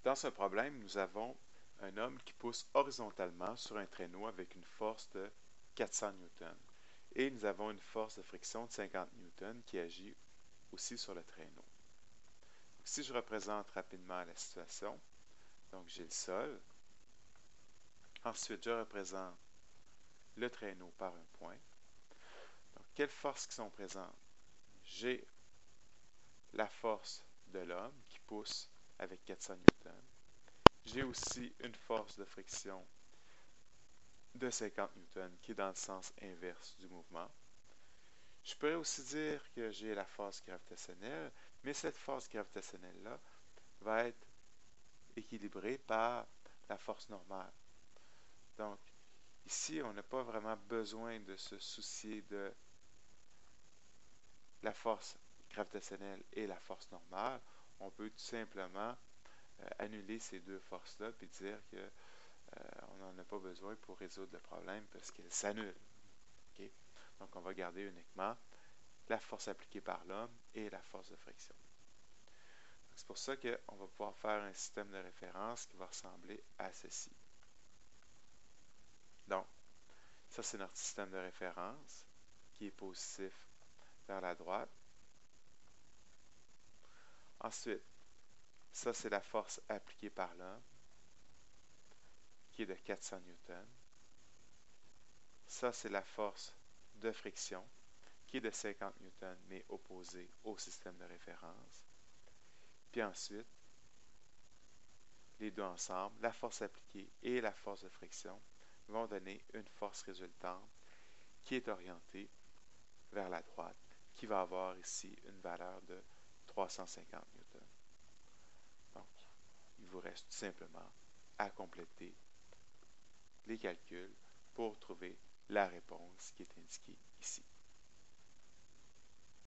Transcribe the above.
Dans ce problème, nous avons un homme qui pousse horizontalement sur un traîneau avec une force de 400 newtons. Et nous avons une force de friction de 50 newtons qui agit aussi sur le traîneau. Donc, si je représente rapidement la situation, donc j'ai le sol. Ensuite, je représente le traîneau par un point. Donc, quelles forces qui sont présentes? J'ai la force de l'homme qui pousse avec 400 newtons. J'ai aussi une force de friction de 50 newtons qui est dans le sens inverse du mouvement. Je pourrais aussi dire que j'ai la force gravitationnelle, mais cette force gravitationnelle-là va être équilibrée par la force normale. Donc, ici, on n'a pas vraiment besoin de se soucier de la force gravitationnelle et la force normale. On peut tout simplement annuler ces deux forces-là et dire que on n'en a pas besoin pour résoudre le problème parce qu'elles s'annulent. Okay? Donc, on va garder uniquement la force appliquée par l'homme et la force de friction. C'est pour ça qu'on va pouvoir faire un système de référence qui va ressembler à ceci. Donc, ça c'est notre système de référence qui est positif vers la droite. Ensuite, ça c'est la force appliquée par l'homme qui est de 400 newtons. Ça c'est la force de friction qui est de 50 newtons mais opposée au système de référence. Puis ensuite, les deux ensemble, la force appliquée et la force de friction, vont donner une force résultante qui est orientée vers la droite, qui va avoir ici une valeur de 350 newtons. Donc, il vous reste tout simplement à compléter les calculs pour trouver la réponse qui est indiquée ici.